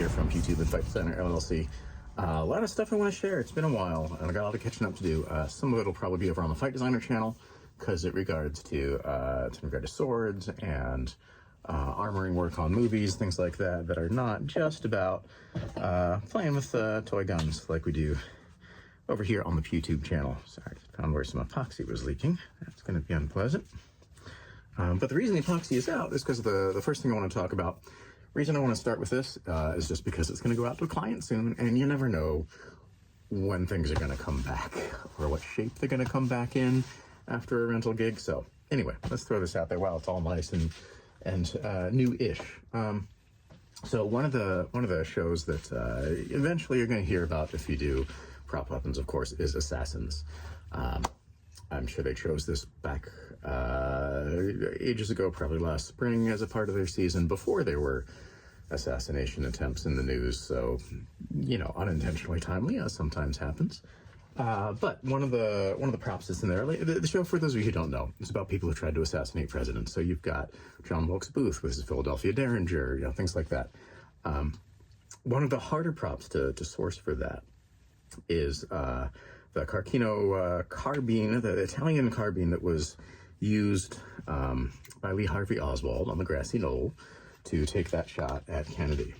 here from YouTube and Fight Designer LLC. A lot of stuff I want to share. It's been a while, and I got a lot of catching up to do. Some of it will probably be over on the Fight Designer channel, because it regards to swords and armoring work on movies, things like that, that are not just about playing with toy guns like we do over here on the YouTube channel. Sorry, I found where some epoxy was leaking. That's going to be unpleasant. But the reason the epoxy is out is because the first thing I want to talk about. Reason I want to start with this is just because it's going to go out to a client soon, and you never know when things are going to come back or what shape they're going to come back in after a rental gig. So anyway, let's throw this out there while it's all nice and new-ish. So one of the shows that eventually you're going to hear about if you do prop weapons, of course, is Assassins. I'm sure they chose this back ages ago, probably last spring, as a part of their season before there were assassination attempts in the news. So, you know, unintentionally timely, as sometimes happens. But one of the props that's in there, the show, for those of you who don't know, is about people who tried to assassinate presidents. So you've got John Wilkes Booth with his Philadelphia Derringer, you know, things like that. One of the harder props to source for that is the Carcano carbine, the Italian carbine that was used by Lee Harvey Oswald on the grassy knoll to take that shot at Kennedy.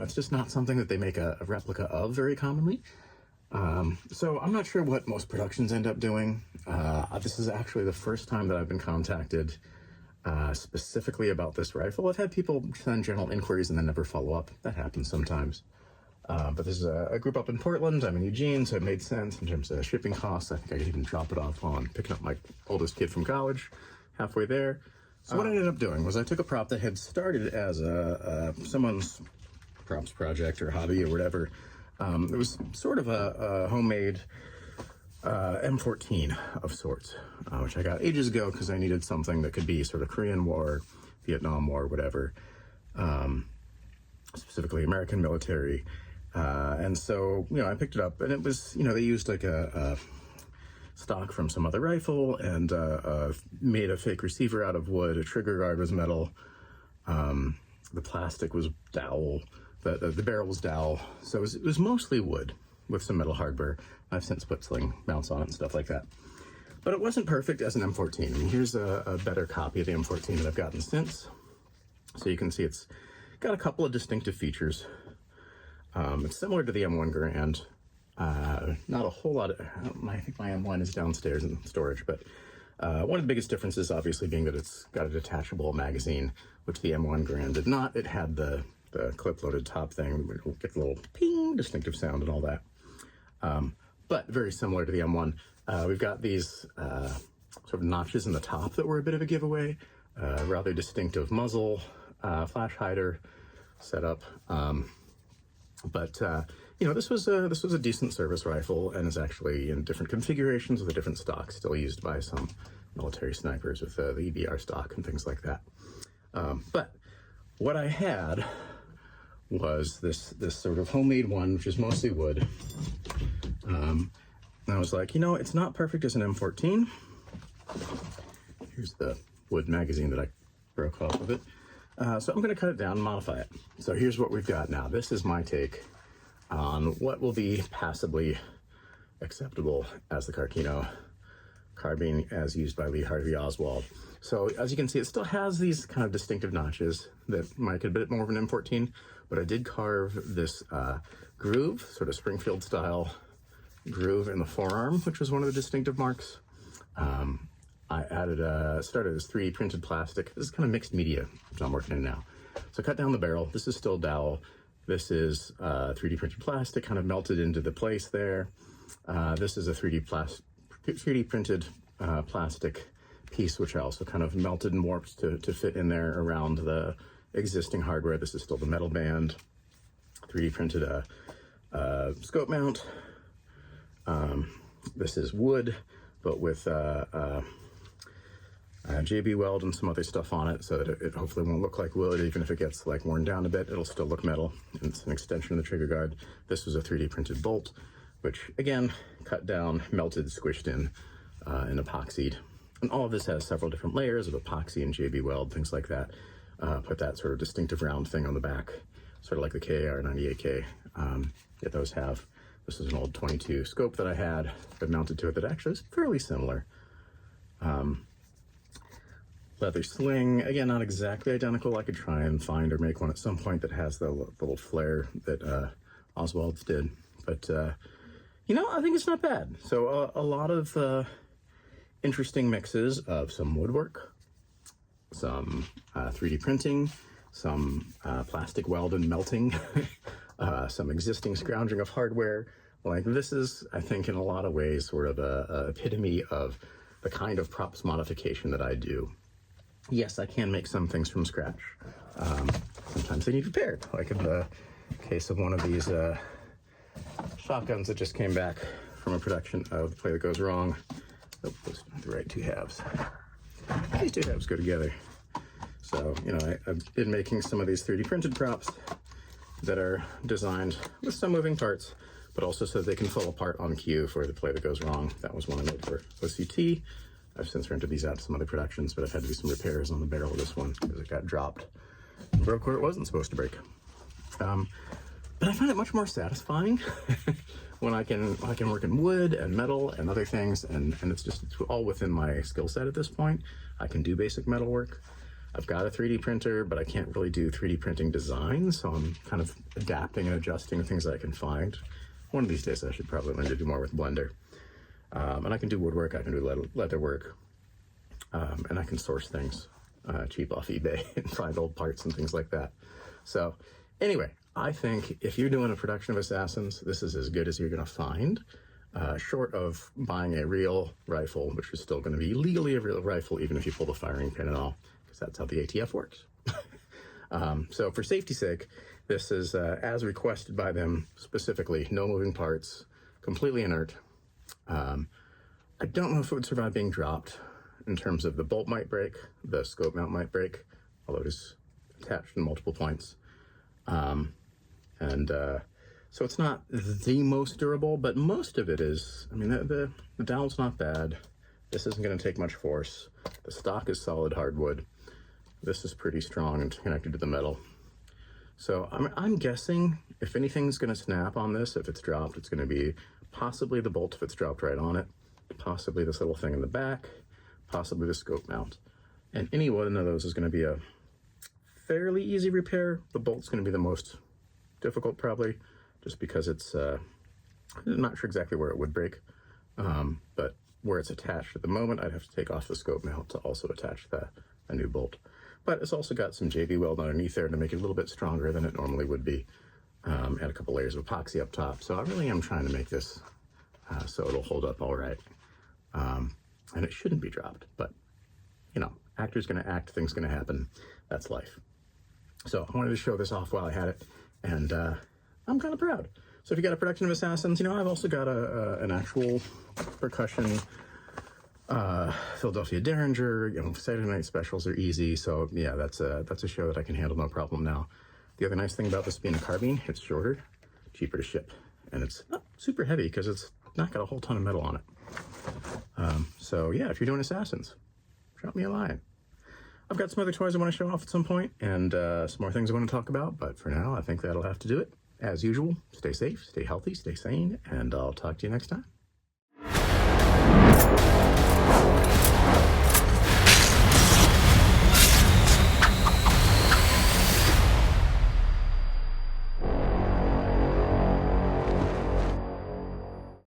It's just not something that they make a replica of very commonly. So I'm not sure what most productions end up doing. This is actually the first time that I've been contacted specifically about this rifle. I've had people send general inquiries and then never follow up. That happens sometimes. But there's a group up in Portland. I'm in Eugene, so it made sense in terms of shipping costs. I think I could even drop it off while I'm picking up my oldest kid from college, halfway there. So what I ended up doing was I took a prop that had started as someone's props project or hobby or whatever. It was sort of a homemade M14 of sorts, which I got ages ago because I needed something that could be sort of Korean War, Vietnam War, whatever, specifically American military. And so, you know, I picked it up, and it was, you know, they used like a stock from some other rifle and made a fake receiver out of wood. A trigger guard was metal. The plastic was dowel. The barrel was dowel. So it was mostly wood with some metal hardware. I've since put sling mounts on it and stuff like that. But it wasn't perfect as an M14. I mean, here's a better copy of the M14 that I've gotten since. So you can see it's got a couple of distinctive features. It's similar to the M1 Garand. Not a whole lot I think my M1 is downstairs in storage, but one of the biggest differences obviously being that it's got a detachable magazine, which the M1 Garand did not. It had the clip-loaded top thing, which will get the little ping distinctive sound and all that. But very similar to the M1. We've got these sort of notches in the top that were a bit of a giveaway. Rather distinctive muzzle, flash hider setup. But you know, this was a decent service rifle, and is actually in different configurations with a different stock, still used by some military snipers with the EBR stock and things like that. But what I had was this sort of homemade one, which is mostly wood. And I was like, you know, it's not perfect as an M14. Here's the wood magazine that I broke off of it. So I'm going to cut it down and modify it. So here's what we've got now. This is my take on what will be passably acceptable as the Carcano carbine as used by Lee Harvey Oswald. So as you can see, it still has these kind of distinctive notches that make it a bit more of an M14, but I did carve this groove, sort of Springfield style groove in the forearm, which was one of the distinctive marks. I added started as 3D printed plastic. This is kind of mixed media, which I'm working in now. So cut down the barrel. This is still dowel. This is 3D printed plastic, kind of melted into the place there. This is a 3D printed plastic piece, which I also kind of melted and warped to fit in there around the existing hardware. This is still the metal band. 3D printed scope mount. This is wood, but with JBweld and some other stuff on it, so that it hopefully won't look like wood. Even if it gets like worn down a bit, it'll still look metal. And it's an extension of the trigger guard. This was a 3D printed bolt, which again, cut down, melted, squished in, and epoxied. And all of this has several different layers of epoxy and JBweld, things like that. Put that sort of distinctive round thing on the back. sort of like the KAR-98K that those have. This is an old 22 scope that I had that mounted to it that actually is fairly similar. Leather sling, again, not exactly identical. I could try and find or make one at some point that has the little flare that Oswald's did. But, you know, I think it's not bad. So a lot of interesting mixes of some woodwork, some 3D printing, some plastic weld and melting, some existing scrounging of hardware. Like, this is, I think, in a lot of ways, sort of a epitome of the kind of props modification that I do. Yes, I can make some things from scratch. Sometimes they need repaired, like in the case of one of these shotguns that just came back from a production of The Play That Goes Wrong. Oh, those are the right two halves. These two halves go together. So, you know, I've been making some of these 3D printed props that are designed with some moving parts, but also so they can fall apart on cue for The Play That Goes Wrong. That was one I made for OCT. I've since rented these out to some other productions, but I've had to do some repairs on the barrel of this one because it got dropped and broke where it wasn't supposed to break. But I find it much more satisfying when I can work in wood and metal and other things, and it's all within my skill set at this point. I can do basic metal work. I've got a 3D printer, but I can't really do 3D printing design, so I'm kind of adapting and adjusting things that I can find. One of these days I should probably learn to do more with Blender. And I can do woodwork, I can do leather work, and I can source things cheap off eBay and find old parts and things like that. So anyway, I think if you're doing a production of Assassins, this is as good as you're going to find, short of buying a real rifle, which is still going to be legally a real rifle, even if you pull the firing pin and all, because that's how the ATF works. So for safety's sake, this is as requested by them specifically, no moving parts, completely inert. I don't know if it would survive being dropped in terms of the bolt might break, the scope mount might break, although it is attached in multiple points. So it's not the most durable, but most of it is. I mean, the dowel's not bad. This isn't going to take much force. The stock is solid hardwood. This is pretty strong and connected to the metal. So I'm guessing if anything's going to snap on this, if it's dropped, it's going to be possibly the bolt if it's dropped right on it, possibly this little thing in the back, possibly the scope mount. And any one of those is going to be a fairly easy repair. The bolt's going to be the most difficult probably, just because it's, I'm not sure exactly where it would break, but where it's attached at the moment, I'd have to take off the scope mount to also attach a new bolt. But it's also got some JBweld underneath there to make it a little bit stronger than it normally would be. And a couple layers of epoxy up top. So I really am trying to make this so it'll hold up all right. And it shouldn't be dropped, but you know, actor's gonna act, things gonna happen. That's life. So I wanted to show this off while I had it, and I'm kind of proud. So if you got a production of Assassins, you know, I've also got an actual percussion Philadelphia Derringer. You know, Saturday night specials are easy, so yeah, that's a show that I can handle no problem now. The other nice thing about this being a carbine, it's shorter, cheaper to ship, and it's not super heavy because it's not got a whole ton of metal on it. So yeah, if you're doing Assassins, drop me a line. I've got some other toys I want to show off at some point, and some more things I want to talk about, but for now, I think that'll have to do it. As usual, stay safe, stay healthy, stay sane, and I'll talk to you next time.